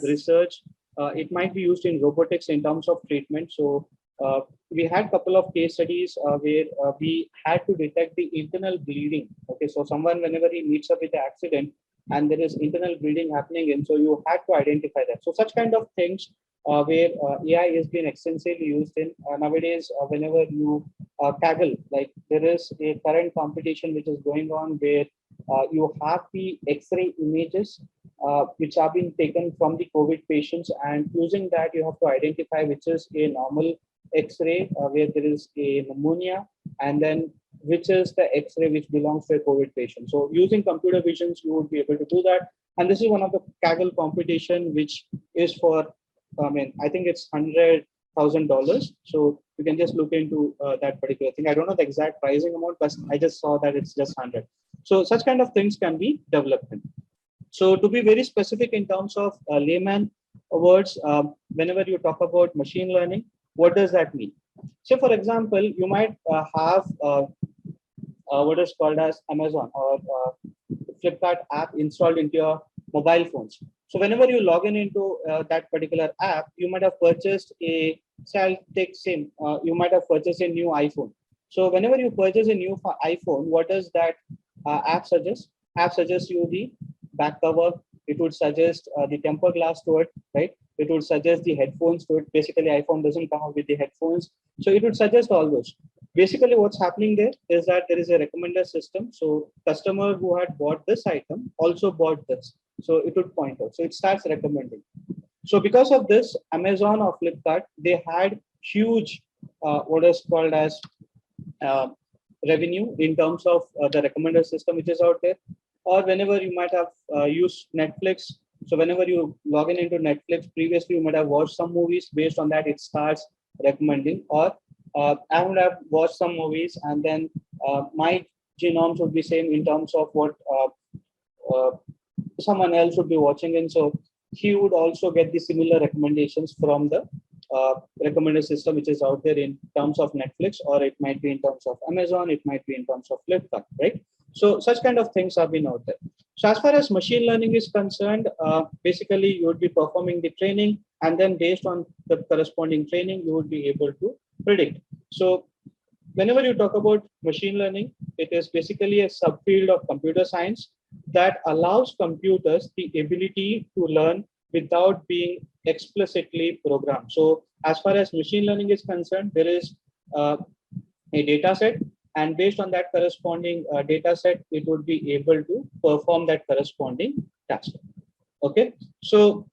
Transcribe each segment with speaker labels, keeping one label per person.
Speaker 1: research. It might be used in robotics in terms of treatment. So we had a couple of case studies where we had to detect the internal bleeding. Okay, so someone, whenever he meets up with the accident and there is internal bleeding happening, and so you had to identify that. So such kind of things where AI has been extensively used in nowadays. Whenever you Kaggle, like there is a current competition which is going on where you have the X-ray images which are being taken from the COVID patients, and using that you have to identify which is a normal X-ray where there is a pneumonia, and then which is the X-ray which belongs to a COVID patient. So using computer visions, you would be able to do that. And this is one of the Kaggle competition, which is for, I think it's $100,000. So you can just look into that particular thing. I don't know the exact pricing amount, but I just saw that it's just 100. So such kind of things can be developed. So to be very specific in terms of layman words, whenever you talk about machine learning, what does that mean? So for example, you might have what is called as Amazon or Flipkart app installed into your mobile phones. So whenever you log in into that particular app, you might have purchased you might have purchased a new iPhone. So whenever you purchase a new iPhone, what does that app suggest? App suggests you the back cover. It would suggest the tempered glass to it, right? It would suggest the headphones to it. Basically, iPhone doesn't come up with the headphones. So it would suggest all those. Basically, what's happening there is that there is a recommender system. So customer who had bought this item also bought this. So it would point out. So it starts recommending. So because of this, Amazon or Flipkart, they had huge what is called as revenue in terms of the recommender system which is out there. Or whenever you might have used Netflix. So whenever you log in into Netflix, previously you might have watched some movies. Based on that, it starts recommending. Or I would have watched some movies, and then my genomes would be same in terms of what someone else would be watching, and so he would also get the similar recommendations from the recommender system which is out there in terms of Netflix, or it might be in terms of Amazon, it might be in terms of Flipkart, right? So such kind of things have been out there. So as far as machine learning is concerned, basically you would be performing the training, and then based on the corresponding training, you would be able to predict. So whenever you talk about machine learning, it is basically a subfield of computer science that allows computers the ability to learn without being explicitly programmed. So as far as machine learning is concerned, there is a data set, and based on that corresponding data set, it would be able to perform that corresponding task. Okay, so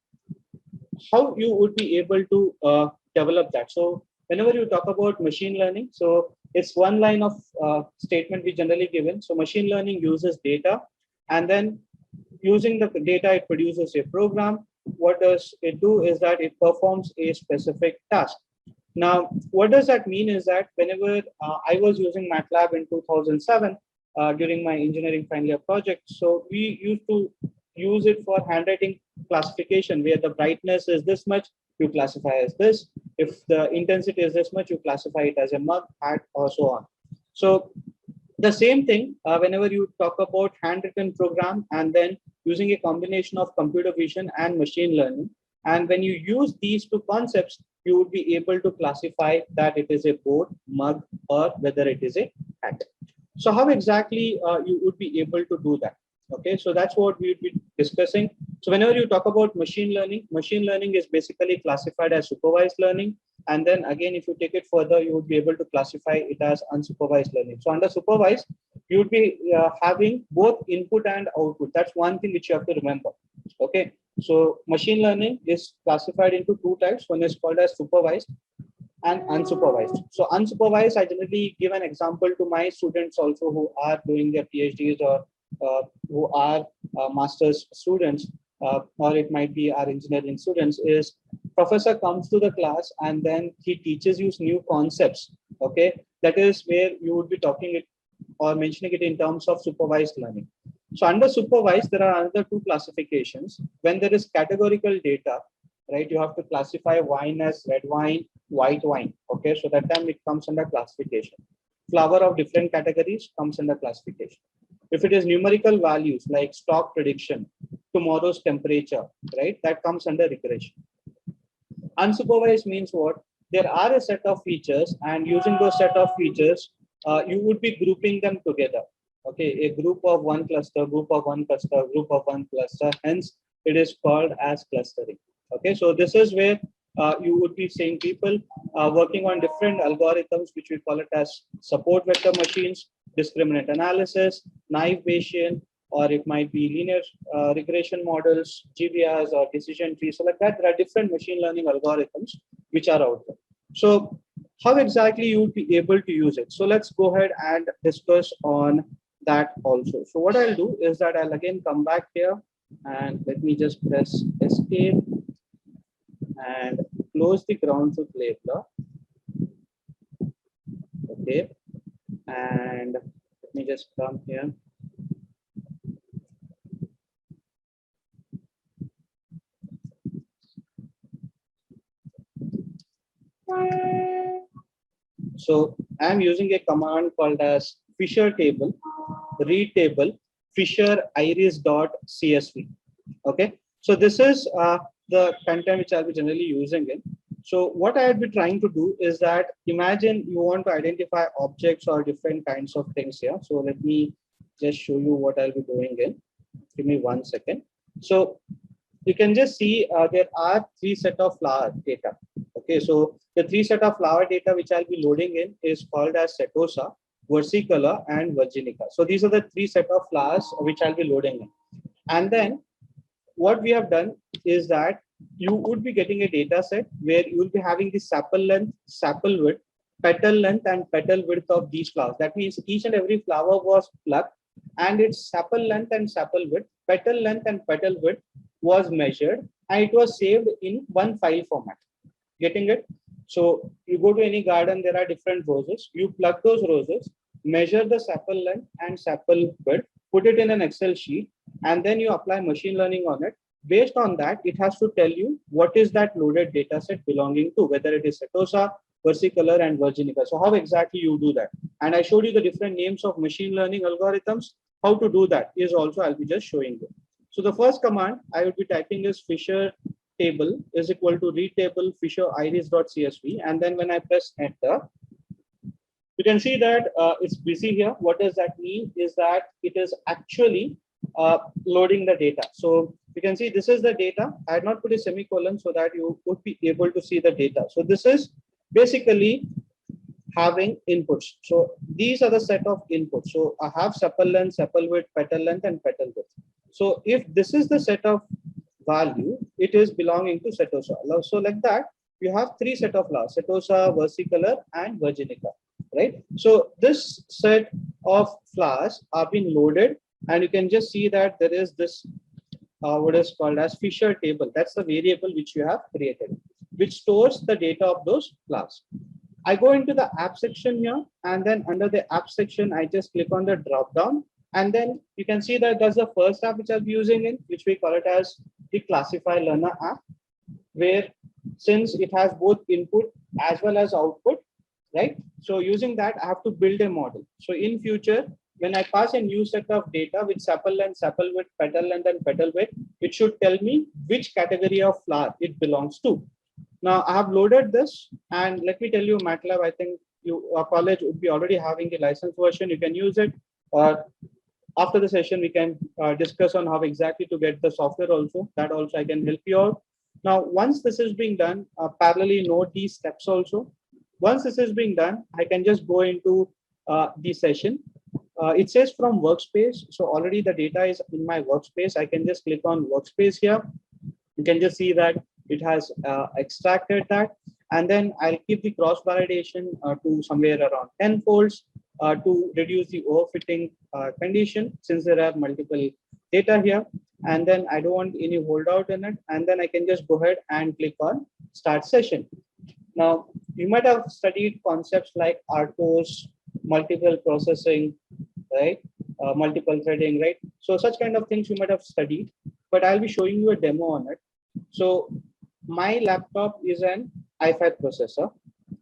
Speaker 1: how you would be able to develop that? So whenever you talk about machine learning, so it's one line of statement we generally given. So machine learning uses data, and then using the data, it produces a program. What does it do is that it performs a specific task. Now, what does that mean is that whenever I was using MATLAB in 2007 during my engineering final year project, so we used to use it for handwriting classification, where the brightness is this much, you classify as this. If the intensity is this much, you classify it as a mug, hat, or so on. So the same thing, whenever you talk about handwritten program, and then using a combination of computer vision and machine learning, and when you use these two concepts, you would be able to classify that it is a board, mug, or whether it is a hat. So how exactly you would be able to do that? Okay, so that's what we would be discussing. So whenever you talk about machine learning is basically classified as supervised learning. And then again, if you take it further, you would be able to classify it as unsupervised learning. So under supervised, you would be having both input and output. That's one thing which you have to remember. Okay, so machine learning is classified into two types. One is called as supervised and unsupervised. So unsupervised, I generally give an example to my students also who are doing their PhDs or who are master's students, or it might be our engineering students, is professor comes to the class and then he teaches you new concepts. Okay, that is where you would be talking it or mentioning it in terms of supervised learning. So under supervised, there are another two classifications. When there is categorical data, right, you have to classify wine as red wine, white wine. Okay, so that time it comes under classification. Flower of different categories comes under classification. If it is numerical values like stock prediction, tomorrow's temperature, right, that comes under regression. Unsupervised means what? There are a set of features, and using those set of features, you would be grouping them together. Okay, a group of one cluster, group of one cluster, group of one cluster. Hence, it is called as clustering. Okay, so this is where you would be seeing people working on different algorithms, which we call it as support vector machines, discriminant analysis, naive Bayesian, or it might be linear regression models, GBRs, or decision trees. So like that, there are different machine learning algorithms which are out there. So how exactly you would be able to use it? So let's go ahead and discuss on that also. So what I'll do is that I'll again come back here, and let me just press escape and close the ground truth labeler. Okay, and let me just come here. So I'm using a command called as Fisher table, read table, Fisher iris.csv. Okay, so this is the content which I'll be generally using it. So what I'd be trying to do is that imagine you want to identify objects or different kinds of things here. So let me just show you what I'll be doing in. Give me 1 second. So you can just see there are 3 set of flower data. Okay, so the 3 set of flower data which I'll be loading in is called as Setosa, versicolor, and virginica. So these are the 3 set of flowers which I'll be loading in. And then what we have done is that you would be getting a data set where you will be having the sepal length, sepal width, petal length, and petal width of these flowers. That means each and every flower was plucked, and its sepal length and sepal width, petal length and petal width was measured, and it was saved in one file format. Getting it? So you go to any garden, there are different roses. You pluck those roses, measure the sepal length and sepal width, put it in an Excel sheet, and then you apply machine learning on it. Based on that, it has to tell you what is that loaded data set belonging to, whether it is Setosa, versicolor, and virginica. So how exactly you do that? And I showed you the different names of machine learning algorithms. How to do that is also I'll be just showing you. So the first command I would be typing is Fisher table is equal to read table Fisher iris.csv, and then when I press enter, you can see that it's busy here. What does that mean? Is that it is actually loading the data. So you can see this is the data. I had not put a semicolon so that you would be able to see the data. So this is basically having inputs. So these are the set of inputs. So I have sepal length, sepal width, petal length, and petal width. So if this is the set of value, it is belonging to Setosa. So like that, you have 3 set of flowers: Setosa, versicolor, and virginica, right? So this set of flowers are being loaded, and you can just see that there is this what is called as Fisher table. That's the variable which you have created, which stores the data of those flowers. I go into the app section here, and then under the app section, I just click on the drop down, and then you can see that that's the first app which I'll be using in, which we call it as the Classify Learner app, where since it has both input as well as output, right? So using that, I have to build a model. So in future, when I pass a new set of data with sepal length, sepal width, petal length, and petal width, it should tell me which category of flower it belongs to. Now I have loaded this, and let me tell you, MATLAB, I think your college would be already having a licensed version. You can use it, or after the session, we can discuss on how exactly to get the software also. That also I can help you out. Now, once this is being done, parallelly note these steps also. Once this is being done, I can just go into the session. It says from workspace. So already the data is in my workspace. I can just click on workspace here. You can just see that it has extracted that. And then I'll keep the cross validation to somewhere around 10 folds to reduce the overfitting condition, since there are multiple data here. And then I don't want any holdout in it. And then I can just go ahead and click on start session. Now, you might have studied concepts like RTOS, multiple processing, right? Multiple threading, right? So such kind of things you might have studied, but I'll be showing you a demo on it. So my laptop is an i5 processor,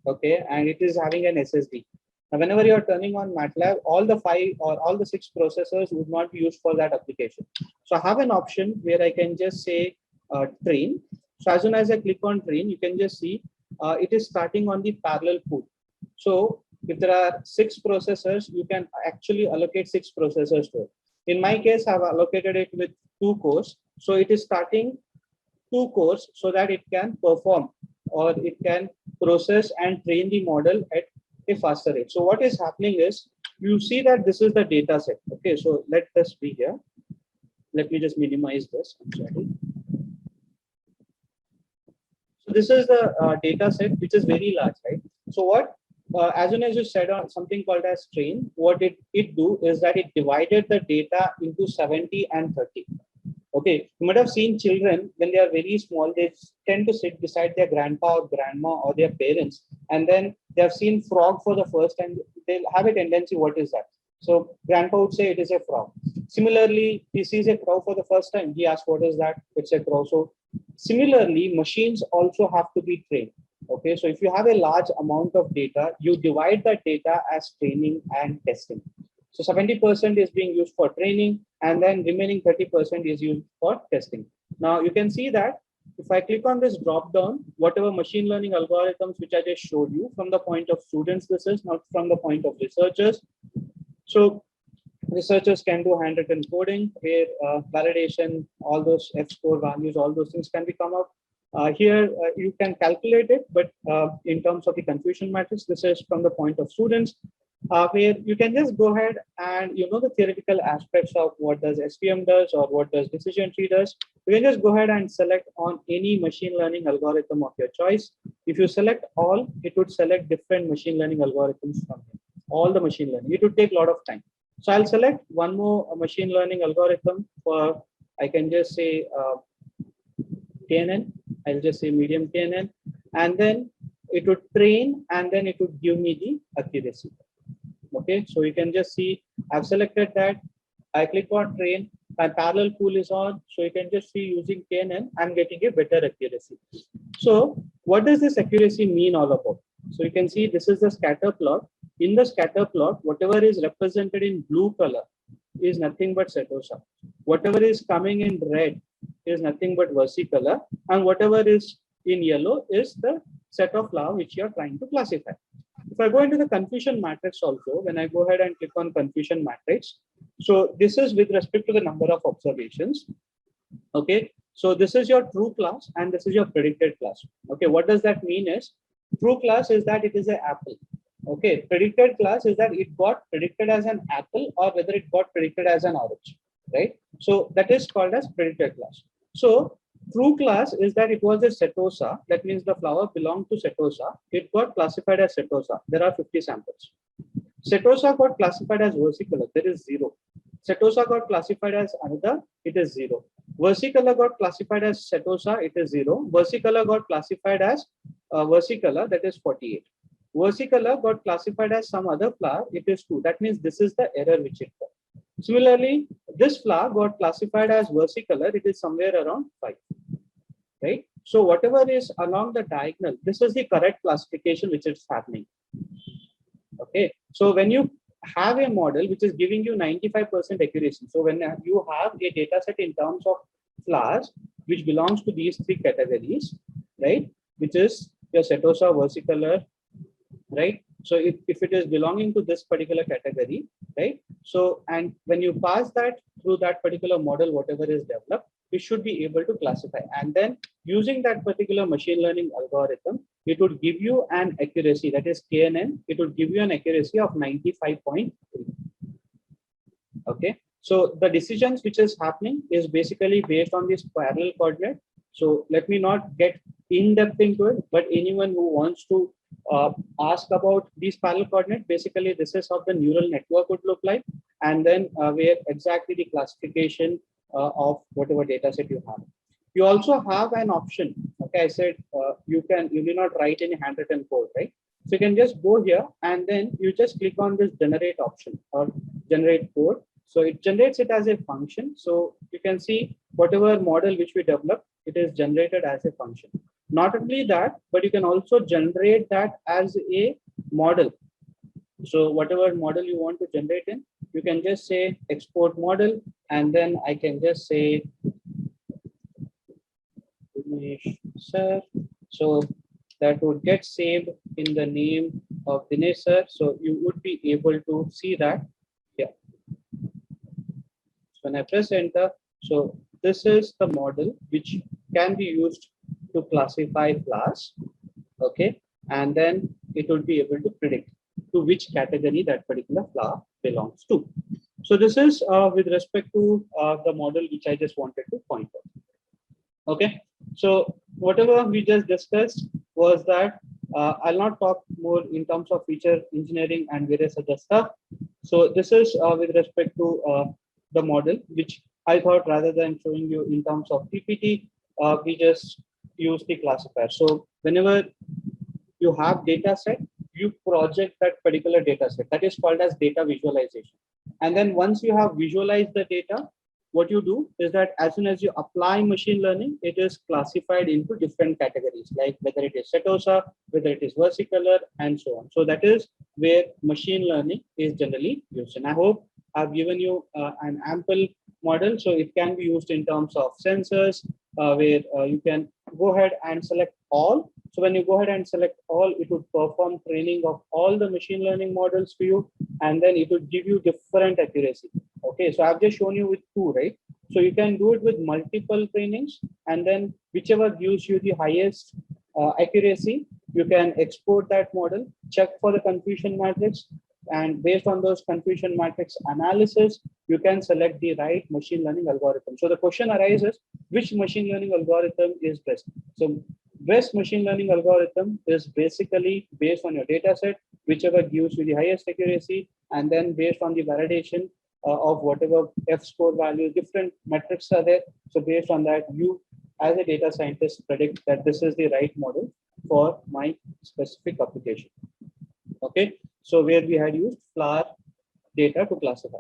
Speaker 1: okay, and it is having an SSD. Now, whenever you are turning on MATLAB, all the 5 or all the 6 processors would not be used for that application. So I have an option where I can just say train. So as soon as I click on train, you can just see it is starting on the parallel pool. So if there are 6 processors, you can actually allocate 6 processors to it. In my case, I've allocated it with 2 cores. So it is starting 2 cores so that it can perform or it can process and train the model at a faster rate. So what is happening is you see that this is the data set. Okay, so let this be here. Let me just minimize this. I'm sorry. So this is the data set, which is very large, right? So what, as soon as you said on something called as train, what it do is that it divided the data into 70 and 30. Okay, you might have seen children when they are very small, they tend to sit beside their grandpa or grandma or their parents, and then they have seen frog for the first time. They'll have a tendency, what is that? So grandpa would say it is a frog. Similarly, he sees a crow for the first time. He asks, what is that? It's a crow. So similarly, machines also have to be trained. Okay, so if you have a large amount of data, you divide that data as training and testing. So 70% is being used for training, and then remaining 30% is used for testing. Now you can see that if I click on this drop down, whatever machine learning algorithms which I just showed you from the point of students, this is not from the point of researchers. So researchers can do handwritten coding where validation, all those F-score values, all those things can be come up. Here you can calculate it, but in terms of the confusion matrix, this is from the point of students, where you can just go ahead and you know the theoretical aspects of what does SVM does or what does decision tree does. You can just go ahead and select on any machine learning algorithm of your choice. If you select all, it would select different machine learning algorithms from here. All the machine learning. It would take a lot of time. So I'll select one more machine learning algorithm for, I can just say KNN. I'll just say medium KNN, and then it would train, and then it would give me the accuracy. Okay, so you can just see I've selected that. I click on train, my parallel pool is on, so you can just see using KNN, I'm getting a better accuracy. So what does this accuracy mean all about? So you can see this is the scatter plot. In the scatter plot, whatever is represented in blue color is nothing but setosa. Whatever is coming in red is nothing but versicolor, and whatever is in yellow is the set of flower which you are trying to classify. If I go into the confusion matrix also, when I go ahead and click on confusion matrix, so this is with respect to the number of observations. Okay, so this is your true class and this is your predicted class. Okay, what does that mean is true class is that it is an apple. Okay, predicted class is that it got predicted as an apple or whether it got predicted as an orange, right? So that is called as predicted class. So true class is that it was a setosa. That means the flower belonged to setosa. It got classified as setosa. There are 50 samples. Setosa got classified as versicolor. There is 0. Setosa got classified as another. It is 0. Versicolor got classified as setosa. It is 0. Versicolor got classified as versicolor. That is 48. Versicolor got classified as some other flower. It is 2. That means this is the error which it got. Similarly, this flower got classified as versicolor. It is somewhere around 5. Right? So whatever is along the diagonal, this is the correct classification which is happening. Okay. So when you have a model which is giving you 95% accuracy, so when you have a data set in terms of flowers which belongs to these 3 categories, right? Which is your setosa, versicolor, right? So if it is belonging to this particular category, right? So, and when you pass that through that particular model, whatever is developed, you should be able to classify. And then using that particular machine learning algorithm, it would give you an accuracy, that is KNN, it would give you an accuracy of 95.3. Okay. So the decisions which is happening is basically based on this parallel coordinate. So let me not get in depth into it, but anyone who wants to ask about these parallel coordinate, basically this is how the neural network would look like, and then where exactly the classification of whatever data set you have. You also have an option. Okay, I said you need not write any handwritten code, right? So you can just go here and then you just click on this generate option or generate code. So it generates it as a function. So you can see whatever model which we developed, it is generated as a function. Not only that, but you can also generate that as a model. So whatever model you want to generate in, you can just say export model, and then I can just say Dinesh sir. So that would get saved in the name of Dinesh sir. So you would be able to see that. Yeah. So when I press enter, so this is the model which can be used to classify class. Okay, and then it would be able to predict to which category that particular flower belongs to. So this is with respect to the model which I just wanted to point out. Okay, so whatever we just discussed was that I'll not talk more in terms of feature engineering and various other stuff. So this is with respect to the model, which I thought rather than showing you in terms of PPT, we just use the classifier. So whenever you have data set, you project that particular data set. That is called as data visualization. And then once you have visualized the data, what you do is that as soon as you apply machine learning, it is classified into different categories, like whether it is Setosa, whether it is versicolor, and so on. So that is where machine learning is generally used. And I hope I've given you an ample model. So it can be used in terms of sensors, where you can go ahead and select all. So when you go ahead and select all, it would perform training of all the machine learning models for you, and then it would give you different accuracy. Okay, so I've just shown you with two, right? So you can do it with multiple trainings, and then whichever gives you the highest accuracy, you can export that model, check for the confusion matrix, and based on those confusion matrix analysis, you can select the right machine learning algorithm. So the question arises, which machine learning algorithm is best? So best machine learning algorithm is basically based on your data set, whichever gives you the highest accuracy, and then based on the validation of whatever F-score values, different metrics are there. So based on that, you as a data scientist predict that this is the right model for my specific application. Okay, so where we had used flower data to classify.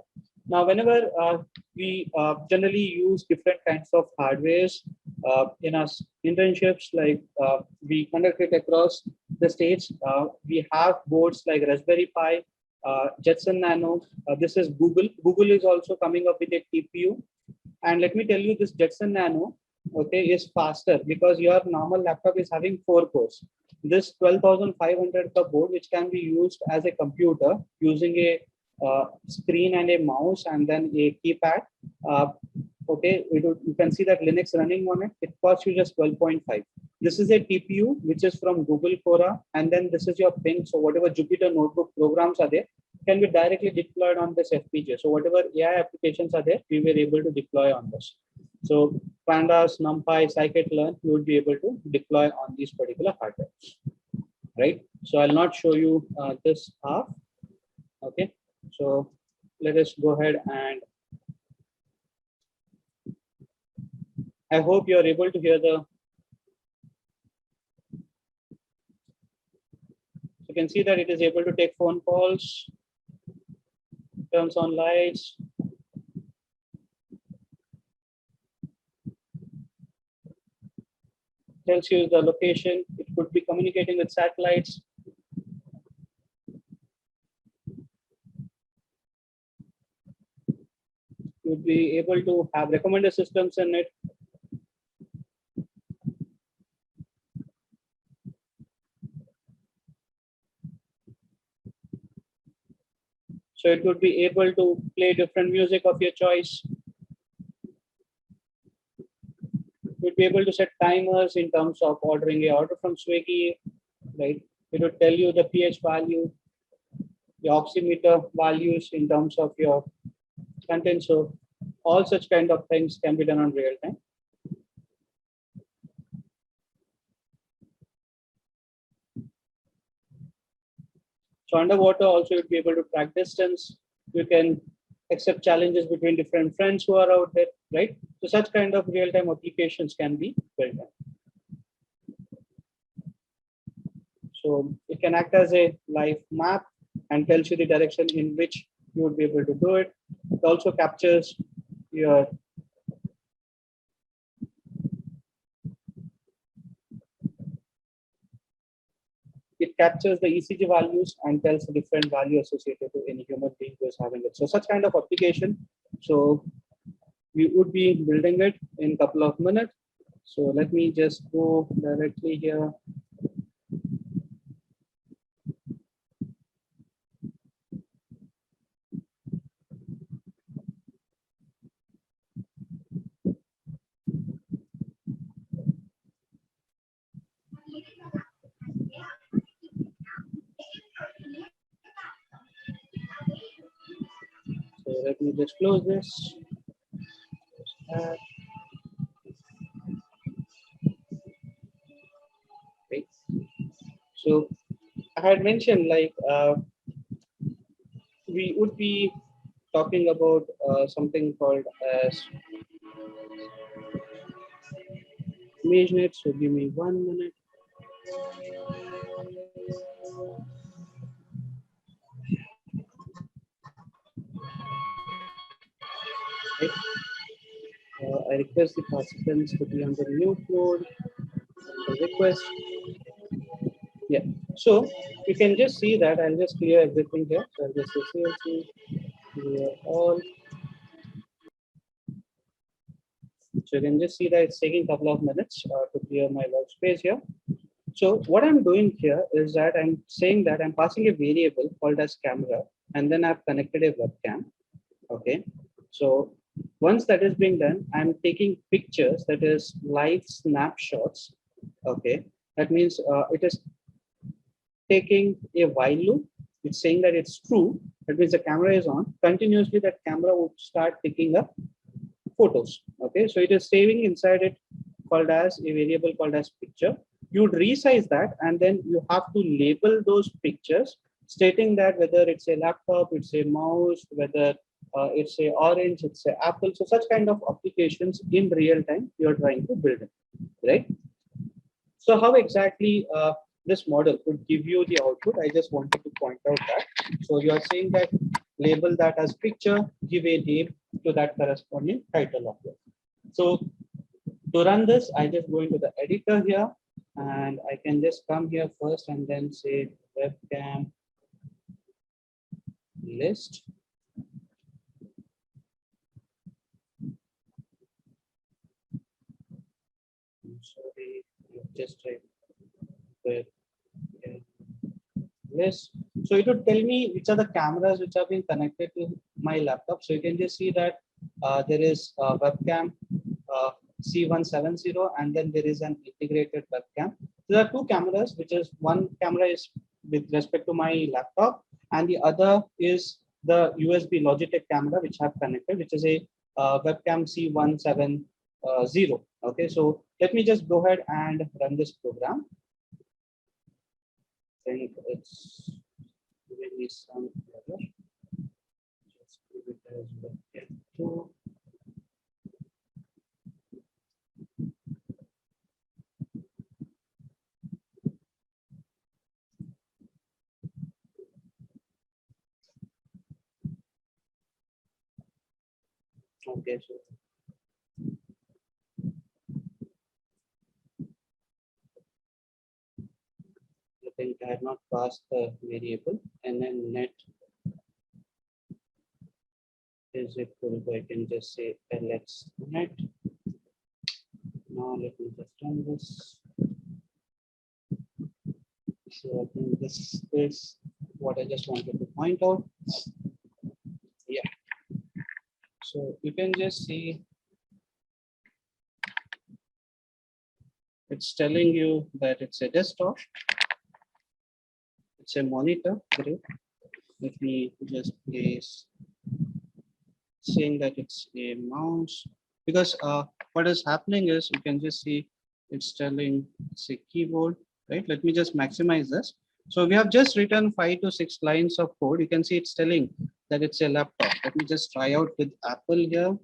Speaker 1: Now, whenever we generally use different kinds of hardwares in our internships, like we conduct it across the states, we have boards like Raspberry Pi, Jetson Nano. This is Google. Google is also coming up with a TPU. And let me tell you, this Jetson Nano, okay, is faster because your normal laptop is having 4 cores. This 12,500 board, which can be used as a computer using a screen and a mouse and then a keypad. Okay, you can see that Linux running on it. It costs you just 12.5. This is a TPU which is from Google Cora, and then this is your ping. So whatever Jupyter Notebook programs are there can be directly deployed on this FPGA. So whatever AI applications are there, we were able to deploy on this. So Pandas, NumPy, scikit-learn, you would be able to deploy on these particular hardware, right? So I'll not show you this half. Okay, so let us go ahead, and I hope you are able to hear the. You can see that it is able to take phone calls, turns on lights. Tells you the location. It could be communicating with satellites. You would be able to have recommender systems in it. So it would be able to play different music of your choice. You'd be able to set timers in terms of ordering a order from Swiggy, right? It would tell you the pH value, the oximeter values in terms of your content. So all such kind of things can be done on real time. So underwater also you'd be able to track distance. You can accept challenges between different friends who are out there, right? So such kind of real-time applications can be built up. So it can act as a live map and tells you the direction in which you would be able to do it. It also captures your it captures the ECG values and tells a different value associated to any human being who is having it. So such kind of application. So we would be building it in a couple of minutes. So let me just go directly here. So let me just close this. Right. So I had mentioned like we would be talking about something called as ImageNet. So give me 1 minute. Right. I request the participants to be on the mute mode. Request. Yeah. So you can just see that I'll just clear everything here. So I'll just say CLC, clear all. So you can just see that it's taking a couple of minutes to clear my workspace here. So what I'm doing here is that I'm saying that I'm passing a variable called as camera, and then I've connected a webcam. Okay. So once that is being done, I'm taking pictures, that is live snapshots. Okay. That means it is taking a while loop. It's saying that it's true. That means the camera is on. Continuously, that camera would start picking up photos. Okay, so it is saving inside it called as a variable called as picture. You would resize that, and then you have to label those pictures, stating that whether it's a laptop, it's a mouse, whether it's a orange, it's a apple. So such kind of applications in real time you're trying to build it, right? So how exactly this model could give you the output? I just wanted to point out that. So you are saying that label that as picture, give a name to that corresponding title of it. So to run this, I just go into the editor here, and I can just come here first and then say webcam list. I'm sorry, just type webcam list. So it would tell me which are the cameras which have been connected to my laptop. So you can just see that there is a webcam C170, and then there is an integrated webcam. There are two cameras, which is one camera is with respect to my laptop, and the other is the USB Logitech camera which I have connected, which is a webcam C170. Okay, so let me just go ahead and run this program. I think it's giving me some error. Just give it as webcam 2. Okay, so I think I had not passed the variable, and then net is equal to, I can just say LX net. Now let me just run this. So I think this is what I just wanted to point out. Yeah. So you can just see it's telling you that it's a desktop. It's a monitor. Great. Let me just place saying that it's a mouse, because what is happening is you can just see it's telling it's a keyboard, right? Let me just maximize this. So we have just written 5 to 6 lines of code. You can see it's telling that it's a laptop. Let me just try out with Apple here.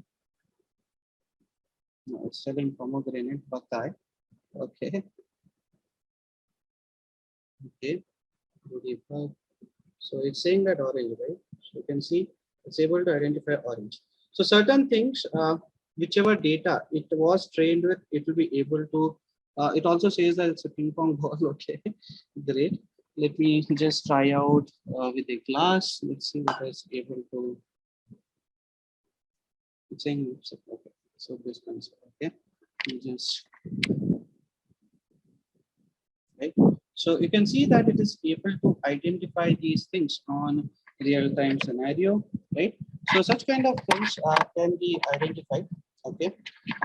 Speaker 1: No, it's telling pomegranate, buckeye. Okay. Okay. So it's saying that orange, right? So you can see it's able to identify orange. So certain things, whichever data it was trained with, it will be able to. It also says that it's a ping pong ball. Okay, great. Let me just try out with a class. Let's see what is able to saying. Okay, so this comes. Okay, you just right. So you can see that it is able to identify these things on real-time scenario, right? So such kind of things can be identified, okay,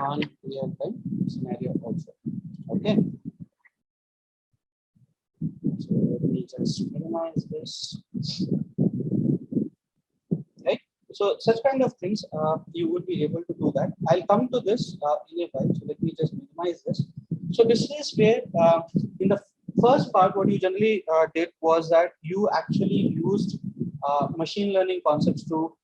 Speaker 1: on real-time scenario also, okay. So let me just minimize this, right? So such kind of things, you would be able to do that. I'll come to this in a while. So let me just minimize this. So this is where in the first part, what you generally did was that you actually used machine learning concepts to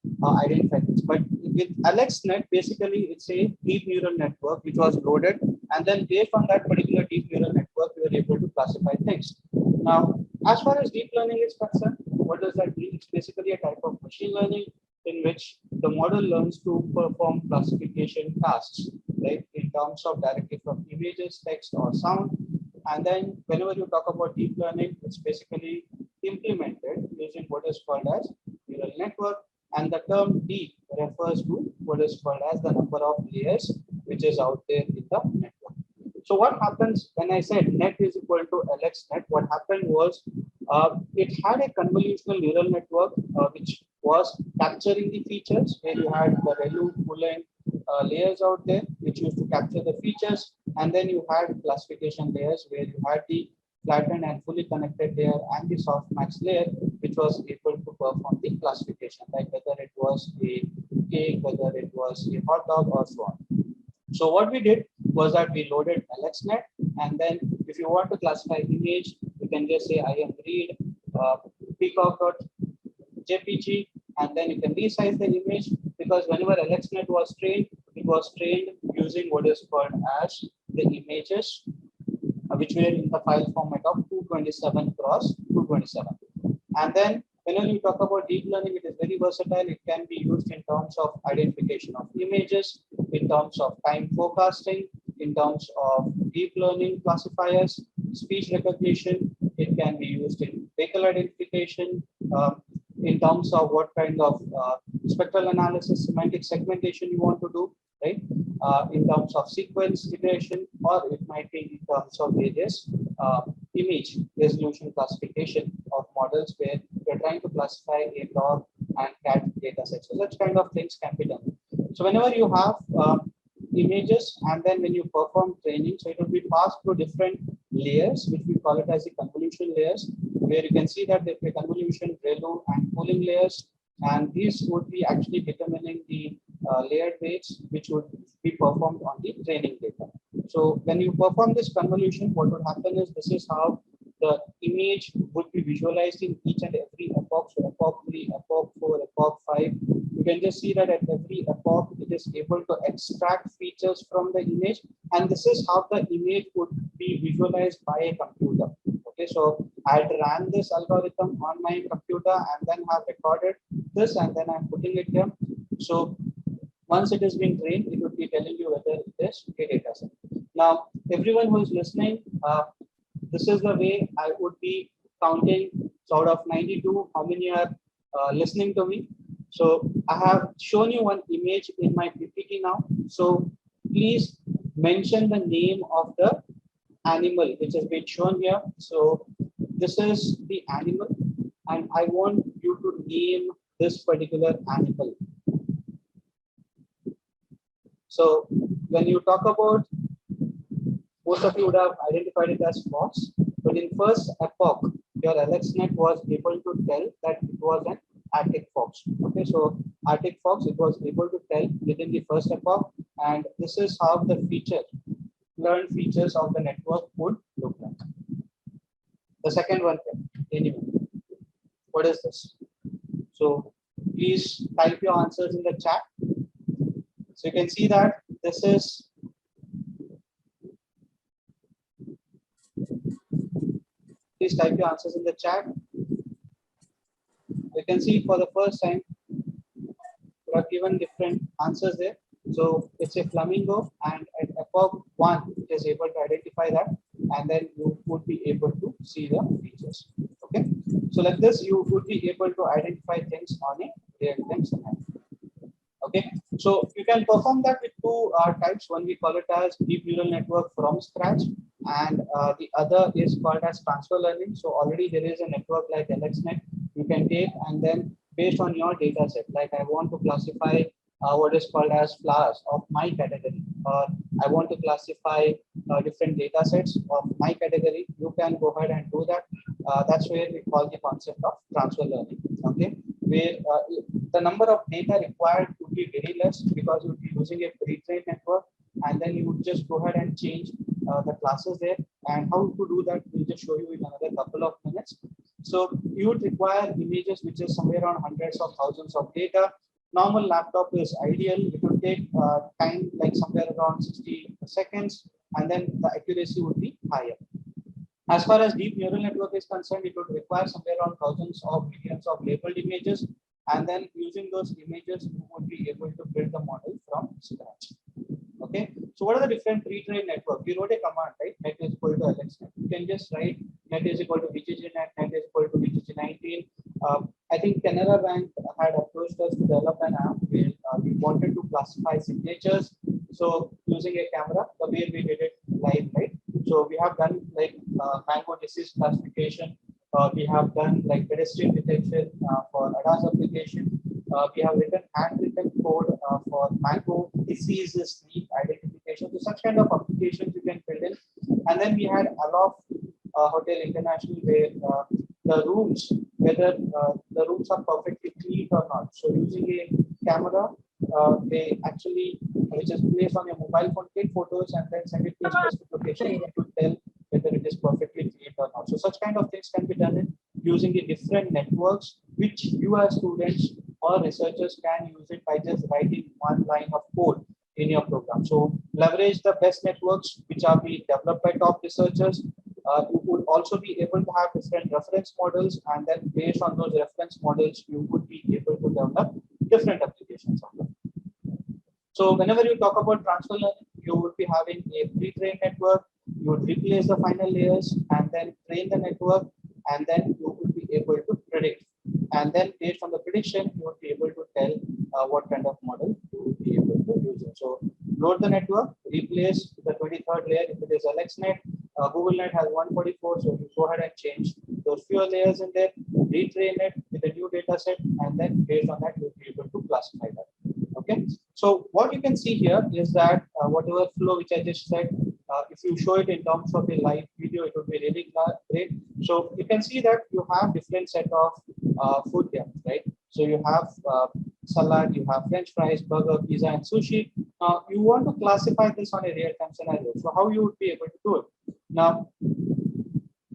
Speaker 1: identify things. But with AlexNet, basically it's a deep neural network which was loaded, and then based on that particular deep neural network, we were able to classify things. Now, as far as deep learning is concerned, what does that mean? It's basically a type of machine learning in which the model learns to perform classification tasks, right, in terms of directly from images, text, or sound. And then whenever you talk about deep learning, it's basically implemented using what is called as neural network. And the term deep refers to what is called as the number of layers which is out there in the network. So what happens when I said net is equal to LXNet? What happened was it had a convolutional neural network which was capturing the features where you had the ReLU pooling layers out there which used to capture the features, and then you had classification layers where you had the flattened and fully connected layer and the softmax layer which was able to perform the classification, like whether it was a cake, whether it was a hot dog, or so on. So what we did was that we loaded AlexNet, and then if you want to classify image, you can just say I am read peacock.jpg, and then you can resize the image, because whenever AlexNet was trained, it was trained using what is called as the images, which were in the file format of 227 cross 227. And then when you talk about deep learning, it is very versatile. It can be used in terms of identification of images, in terms of time forecasting, in terms of deep learning classifiers, speech recognition. It can be used in vehicle identification, in terms of what kind of spectral analysis, semantic segmentation you want to do, right? In terms of sequence iteration, or it might be in terms of various image resolution classification of models where you're trying to classify a dog and cat data set. So such kind of things can be done. So whenever you have images, and then when you perform training, so it will be passed through different layers, which we call it as the convolution layers, where you can see that there are convolution, ReLU, and pooling layers, and these would be actually determining the layered weights which would be performed on the training data. So when you perform this convolution, what would happen is this is how the image would be visualized in each and every epoch. So epoch 3, epoch 4, epoch 5. You can just see that at every epoch, it is able to extract features from the image, and this is how the image would be visualized by a computer. Okay, so I had ran this algorithm on my computer and then have recorded this, and then I'm putting it here. So once it is being trained, it would be telling you whether it is a data set. Now, everyone who is listening, this is the way I would be counting. So out of 92, how many are listening to me? So I have shown you one image in my PPT now. So please mention the name of the animal which has been shown here. So this is the animal, and I want you to name this particular animal. So when you talk about, most of you would have identified it as fox, but in first epoch, your AlexNet was able to tell that it was an Arctic fox. Okay, so Arctic fox, it was able to tell within the first epoch, and this is how the learned features of the network would look like. The second one, anyway, what is this? So please type your answers in the chat. So you can see that this is, please type your answers in the chat. You can see for the first time, we have given different answers there. So it's a flamingo, and at epoch 1, it is able to identify that, and then you would be able to see the features. So like this, you would be able to identify things on a real-time scenario. Okay, so you can perform that with two types. One we call it as deep neural network from scratch, and the other is called as transfer learning. So already there is a network like LXNet you can take, and then based on your data set, like I want to classify what is called as flowers of my category, or I want to classify different data sets of my category, you can go ahead and do that. That's where we call the concept of transfer learning. Okay, where the number of data required would be very less because you would be using a pre-trained network, and then you would just go ahead and change the classes there. And how to do that, we'll just show you in another couple of minutes. So you would require images which is somewhere around hundreds of thousands of data. Normal laptop is ideal. It would take time like somewhere around 60 seconds, and then the accuracy would be higher. As far as deep neural network is concerned, it would require somewhere around thousands of millions of labeled images, and then using those images, you would be able to build the model from scratch. Okay, so what are the different pre-trained network? You wrote a command, right? Net is equal to LXNet. You can just write net is equal to VGGNet, net is equal to VGG19. I think Canara Bank had approached us to develop an app where we wanted to classify signatures. So using a camera, the way we did it live, right? So we have done like mango disease classification. We have done like pedestrian detection for ADAS application. We have written handwritten code for mango diseases leaf identification. So such kind of applications you can build in. And then we had Aloft Hotel International where the rooms, whether the rooms are perfectly clean or not. So using a camera, they actually, which is placed on your mobile phone, take photos and then send it to a specific location. You need to tell whether it is perfectly clean or not. So such kind of things can be done in using the different networks, which you as students or researchers can use it by just writing one line of code in your program. So leverage the best networks which are being developed by top researchers. You would also be able to have different reference models, and then based on those reference models, you would be able to develop different applications of them. So whenever you talk about transfer learning, you would be having a pre-trained network. You would replace the final layers and then train the network, and then you would be able to predict. And then based on the prediction, you would be able to tell what kind of model you would be able to use it. So load the network, replace the 23rd layer if it is LXNet. Google Net has 144, so you go ahead and change those fewer layers in there, retrain it with a new data set, and then based on that, you'll be able to classify that. Okay, so what you can see here is that whatever flow which I just said, if you show it in terms of a live video, it would be really great. So you can see that you have different set of food here, right? So you have salad, you have French fries, burger, pizza, and sushi. Now you want to classify this on a real-time scenario. So how you would be able to do it? Now,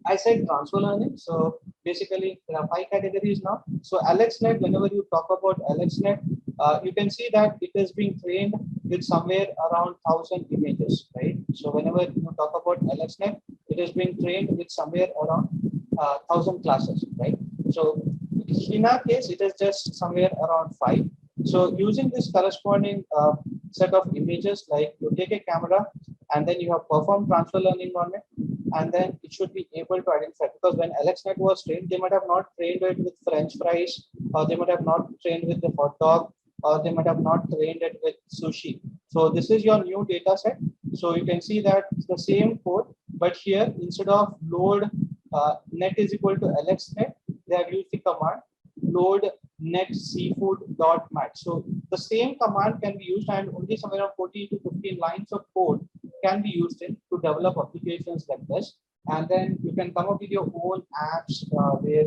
Speaker 1: I said transfer learning. So basically, there are 5 categories now. So AlexNet, whenever you talk about AlexNet, you can see that it is being trained with somewhere around 1,000 images, right? So whenever you talk about AlexNet, it is being trained with somewhere around 1,000 classes, right? So in our case, it is just somewhere around 5. So using this corresponding set of images, like you take a camera and then you have performed transfer learning on it, and then it should be able to identify, because when AlexNet was trained, they might have not trained it with French fries, or they might have not trained with the hot dog, or they might have not trained it with sushi. So this is your new data set. So you can see that it's the same code, but here instead of load net is equal to LXNet, they have used the command load net seafood dot match. So the same command can be used, and only somewhere around 14 to 15 lines of code can be used in to develop applications like this. And then you can come up with your own apps where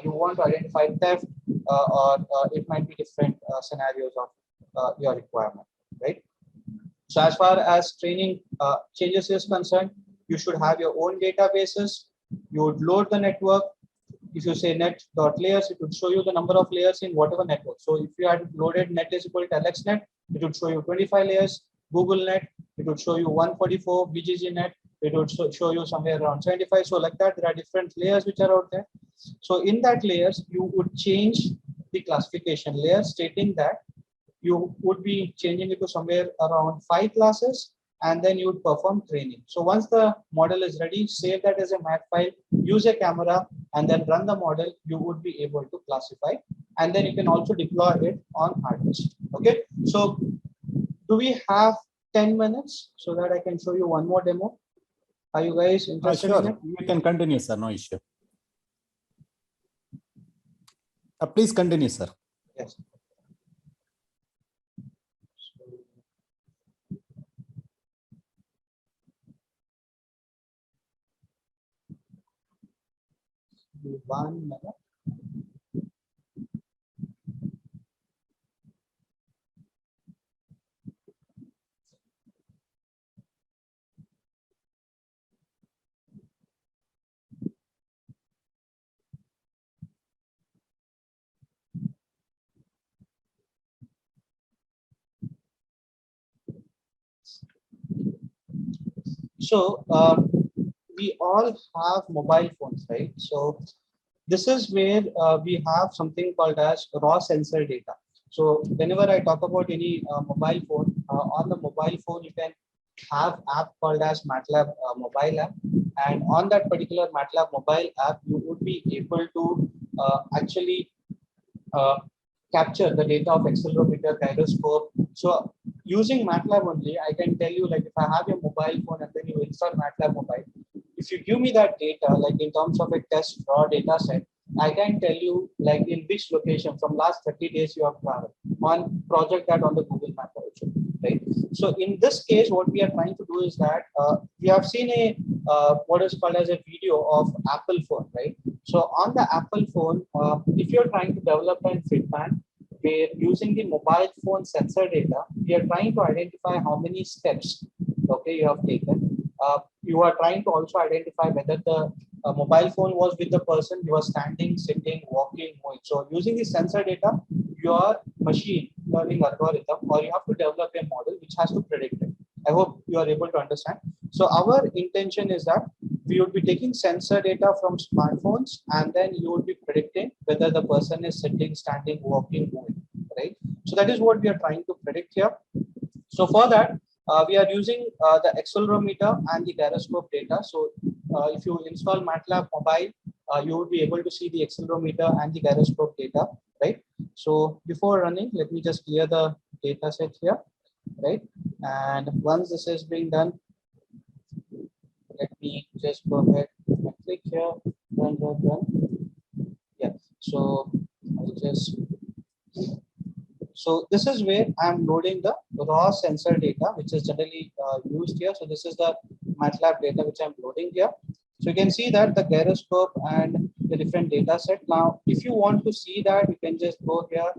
Speaker 1: you want to identify theft, or it might be different scenarios of your requirement, right? So as far as training changes is concerned, you should have your own databases. You would load the network. If you say net.layers, it would show you the number of layers in whatever network. So if you had loaded net is equal to LXNet, it would show you 25 layers. Google Net, it would show you 144. BGG Net, it would show you somewhere around 75. So like that, there are different layers which are out there. So in that layers, you would change the classification layer, stating that you would be changing it to somewhere around 5 classes, and then you would perform training. So once the model is ready, save that as a MAT file, use a camera, and then run the model, you would be able to classify, and then you can also deploy it on hardware. Okay, so do we have 10 minutes so that I can show you one more demo? Are you guys interested in
Speaker 2: Sure,
Speaker 1: it?
Speaker 2: we can continue, sir. No issue. Please continue, sir.
Speaker 1: Yes. So, 1 minute. So we all have mobile phones, right? So this is where we have something called as raw sensor data. So whenever I talk about any mobile phone, on the mobile phone, you can have app called as MATLAB mobile app. And on that particular MATLAB mobile app, you would be able to actually uh, capture the data of accelerometer, gyroscope. So using MATLAB only, I can tell you, like if I have a mobile phone and then you install MATLAB mobile, if you give me that data, like in terms of a test raw data set, I can tell you like in which location from last 30 days you have traveled on project that on the Google map also, right? So in this case, what we are trying to do is that we have seen a what is called as a video of Apple phone, right? So on the Apple phone, if you're trying to develop an Fitband, where using the mobile phone sensor data, we are trying to identify how many steps, okay, you have taken. You are trying to also identify whether the mobile phone was with the person, you are standing, sitting, walking, moving. So using the sensor data, your machine learning algorithm, or you have to develop a model which has to predict it. I hope you are able to understand. So our intention is that we would be taking sensor data from smartphones, and then you would be predicting whether the person is sitting, standing, walking, moving, right? So that is what we are trying to predict here. So for that, we are using the accelerometer and the gyroscope data. So if you install MATLAB mobile, you will be able to see the accelerometer and the gyroscope data, right? So before running, let me just clear the data set here, right? And once this is being done, let me just go ahead and click here, run. Yeah, so I'll just, so this is where I'm loading the raw sensor data, which is generally used here. So this is the MATLAB data which I'm loading here. So you can see that the gyroscope and the different data set. Now, if you want to see that, you can just go here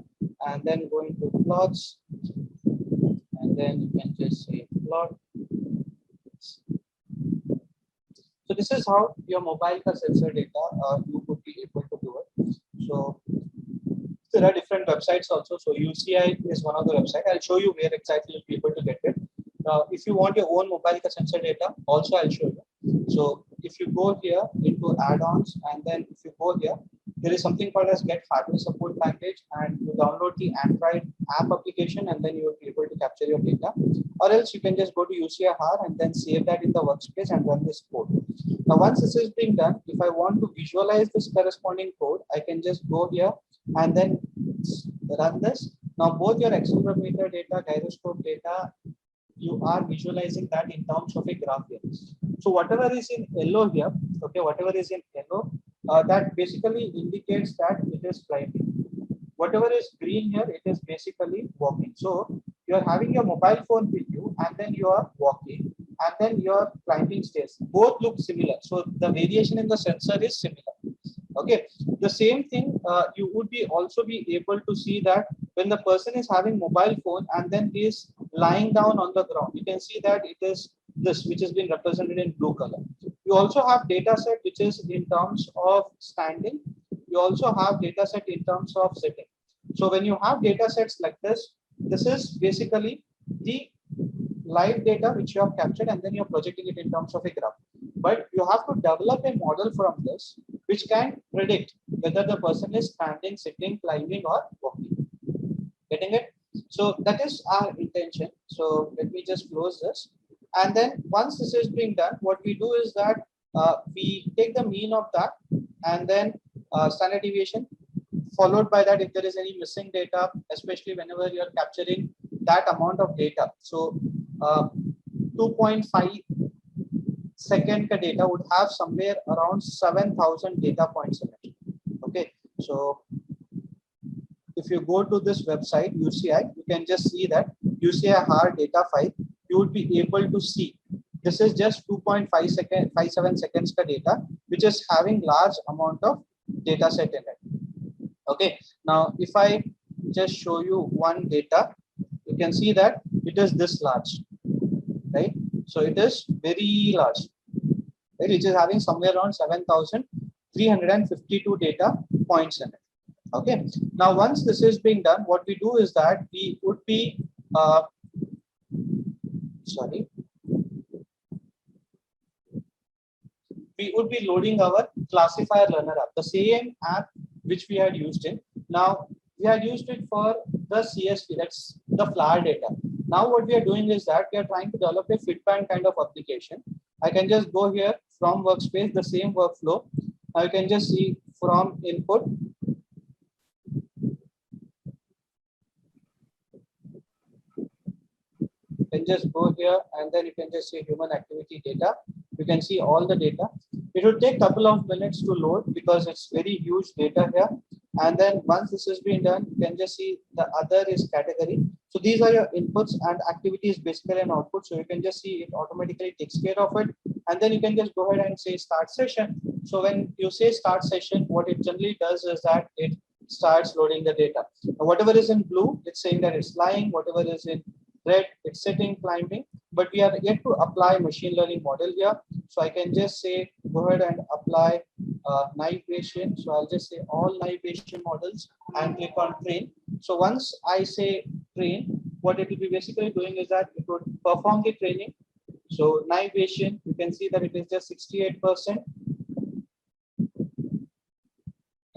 Speaker 1: and then go into plots, and then you can just say plot. So this is how your mobile ka sensor data you could be able to do it. So there are different websites also. So UCI is one of the websites. I'll show you where exactly you'll be able to get it. If you want your own mobile ka sensor data, also I'll show you. So if you go here into add-ons, and then if you go here, there is something called as get hardware support package, and you download the Android app application, and then you will be able to capture your data. Or else you can just go to UCIR and then save that in the workspace and run this code. Now, once this is being done, if I want to visualize this corresponding code, I can just go here and then run this. Now, both your accelerometer data, gyroscope data, you are visualizing that in terms of a graph here. So whatever is in yellow here, okay, whatever is in yellow, that basically indicates that it is climbing. Whatever is green here, it is basically walking. So you are having your mobile phone with you, and then you are walking, and then your climbing stairs. Both look similar. So the variation in the sensor is similar. Okay, the same thing you would be also be able to see that when the person is having mobile phone and then he is lying down on the ground, you can see that it is this which has been represented in blue color. You also have data set which is in terms of standing. You also have data set in terms of sitting. So when you have data sets like this is basically the live data which you have captured, and then you're projecting it in terms of a graph. But you have to develop a model from this which can predict whether the person is standing, sitting, climbing, or walking. Getting it? So that is our intention. So let me just close this. And then once this is being done, what we do is that we take the mean of that, and then standard deviation. Followed by that, if there is any missing data, especially whenever you are capturing that amount of data. So 2.5 second ka data would have somewhere around 7,000 data points in it. Okay, so if you go to this website UCI, you can just see that UCI hard data file. You would be able to see this is just 2.57 seconds ka data, which is having large amount of data set in it. Okay, now if I just show you one data, you can see that it is this large, right? So it is very large, right? Which is having somewhere around 7,352 data points in it. Okay, now once this is being done, what we do is that we would be we would be loading our classifier learner app, the same app which we had used in. Now we had used it for the CSV, that's the flower data. Now what we are doing is that we are trying to develop a Fitband kind of application. I can just go here from workspace, the same workflow. Now you can just see from input. You can just go here and then you can just see human activity data. You can see all the data. It would take a couple of minutes to load because it's very huge data here. And then once this has been done, you can just see the other is category. So these are your inputs and activities, basically an output. So you can just see it automatically takes care of it. And then you can just go ahead and say start session. So when you say start session, what it generally does is that it starts loading the data. Now, whatever is in blue, it's saying that it's lying. Whatever is in red, it's sitting, climbing. But we are yet to apply machine learning model here. So I can just say, go ahead and apply naive Bayesian. So I'll just say all naive Bayesian models and click on train. So once I say train, what it will be basically doing is that it would perform the training. So naive Bayesian, you can see that it is just 68%.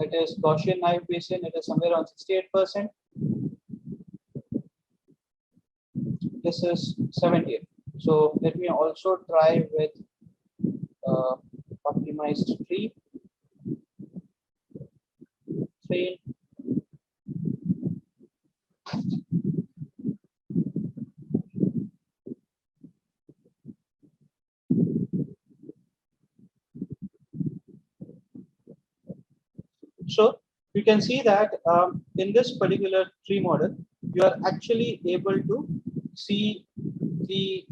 Speaker 1: It is Gaussian naive Bayesian, it is somewhere around 68%. This is 78. So let me also try with optimized tree. Train. So you can see that in this particular tree model, you are actually able to see the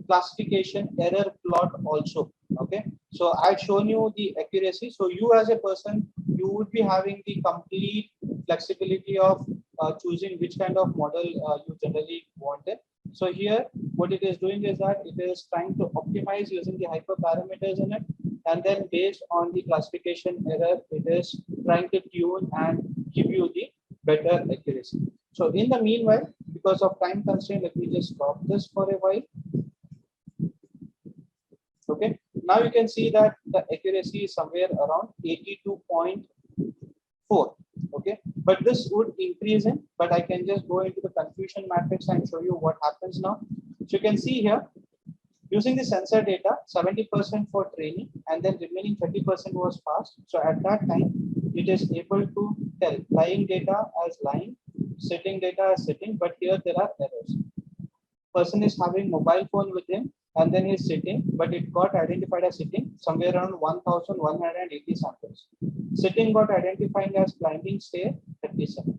Speaker 1: classification error plot also. Okay, so I've shown you the accuracy. So you as a person, you would be having the complete flexibility of choosing which kind of model you generally wanted. So here, what it is doing is that it is trying to optimize using the hyperparameters in it, and then based on the classification error, it is trying to tune and give you the better accuracy. So in the meanwhile, because of time constraint, let me just stop this for a while. Okay, now you can see that the accuracy is somewhere around 82.4. Okay, but this would increase in, but I can just go into the confusion matrix and show you what happens now. So you can see here, using the sensor data, 70% for training, and then remaining 30% was fast. So at that time, it is able to tell lying data as lying, sitting data as sitting, but here there are errors. Person is having mobile phone with him, and then he's sitting, but it got identified as sitting somewhere around 1,180 samples. Sitting got identified as climbing stair, 37.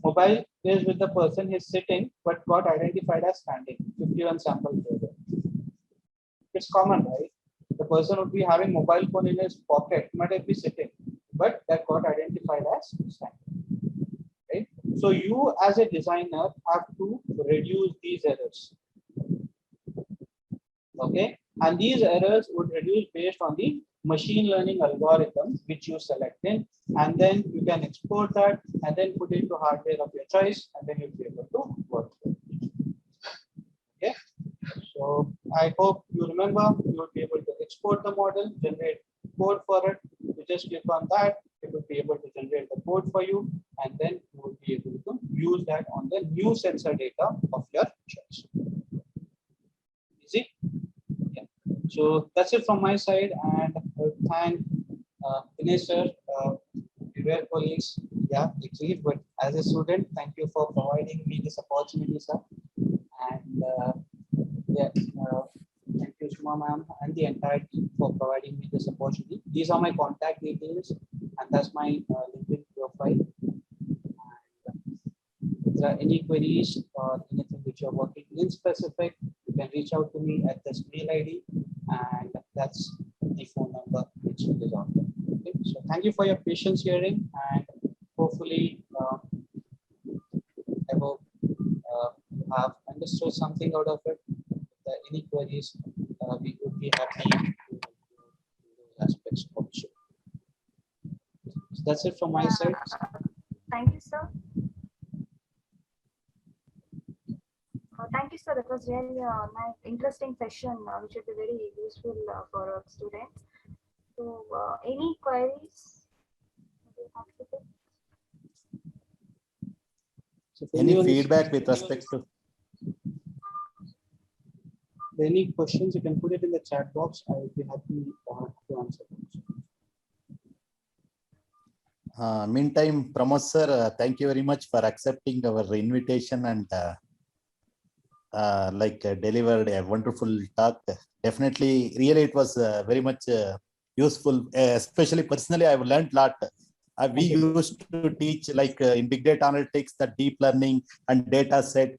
Speaker 1: Mobile is with the person, he's sitting, but got identified as standing, 51 samples. It's common, right? The person would be having mobile phone in his pocket, might be sitting, but that got identified as standing. Right? So you as a designer have to reduce these errors. Okay, and these errors would reduce based on the machine learning algorithm which you select in, and then you can export that and then put it to hardware of your choice, and then you'll be able to work with it. Okay, so I hope you remember you will be able to export the model, generate code for it. You just click on that, it will be able to generate the code for you, and then you will be able to use that on the new sensor data of your choice. Easy. Yeah. So that's it from my side, and I thank Dinesh sir, we were colleagues, yeah, agreed. But as a student, thank you for providing me this opportunity, sir. And yeah, uh, thank you, Shuma ma'am, and the entire team for providing me this opportunity. These are my contact details, and that's my LinkedIn profile. If there are any queries or anything which you're working in specific, you can reach out to me at this mail ID, and that's the phone number which is on there. Okay? So thank you for your patience hearing, and hopefully, I hope you have understood something out of it. If there are any queries, we would be happy to help you in those aspects also. So that's it from my side.
Speaker 3: Thank you, sir. Thank you, sir. That was really a nice, interesting session, which will be very useful for our students. So, any queries?
Speaker 1: So if
Speaker 2: Any
Speaker 1: anyone is-
Speaker 2: feedback with respect to
Speaker 1: any questions, you can put it in the chat box. I will be happy to answer them.
Speaker 2: meantime, Pramod sir, thank you very much for accepting our invitation and delivered a wonderful talk. Definitely, really, it was very much useful. Especially personally, I've learned a lot. We used to teach in big data analytics, the deep learning and data set.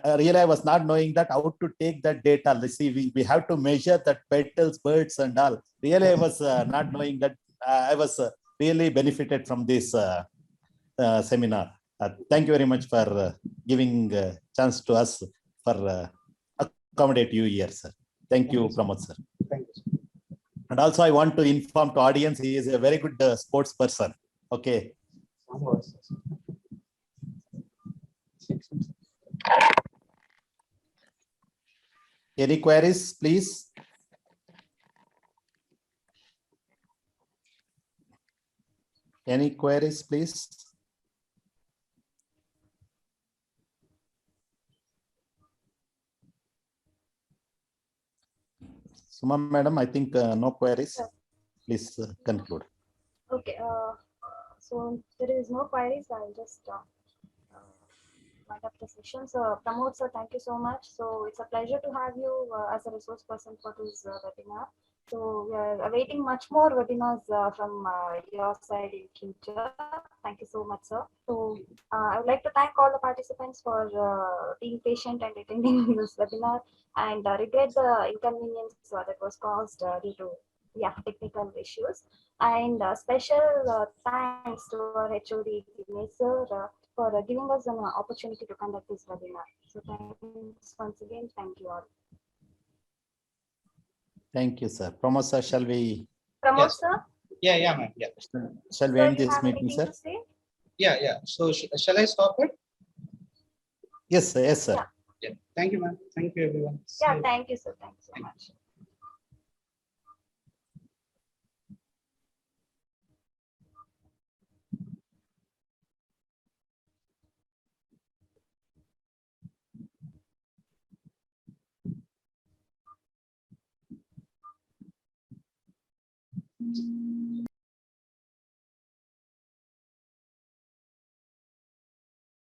Speaker 2: Really, I was not knowing that how to take that data. Let's see, we have to measure that petals, birds, and all. Really, I was not knowing that. I was really benefited from this seminar. Thank you very much for giving chance to us for accommodate you here, sir. Thank you, Pramod sir.
Speaker 1: Thank you, sir.
Speaker 2: And also, I want to inform to audience, he is a very good sports person. Okay. Any queries, please? Any queries, please? Suma madam, I think no queries. Please conclude.
Speaker 3: Okay. So there is no queries. I'll just wind up the session. So Pramod sir, thank you so much. So it's a pleasure to have you as a resource person for this webinar. So we are awaiting much more webinars from your side in future. Thank you so much, sir. So I would like to thank all the participants for being patient and attending this webinar, and regret the inconvenience that was caused due to technical issues. And special thanks to our HOD Dinesh sir for giving us an opportunity to conduct this webinar. So thanks once again. Thank you all.
Speaker 2: Thank you, sir. Pramod sir, shall we?
Speaker 3: Pramod
Speaker 1: Yes.
Speaker 3: sir,
Speaker 1: Yeah, ma'am. Yeah.
Speaker 2: Shall we
Speaker 3: sir,
Speaker 2: end
Speaker 3: you
Speaker 2: this
Speaker 3: have
Speaker 2: meeting,
Speaker 3: anything
Speaker 2: sir?
Speaker 3: to say?
Speaker 1: Yeah. So shall I stop it?
Speaker 2: Yes, sir. Yes, sir.
Speaker 3: Yeah.
Speaker 1: Yeah. Thank you, ma'am. Thank you, everyone. See
Speaker 3: Yeah,
Speaker 1: you.
Speaker 3: thank you, sir. Thanks so much.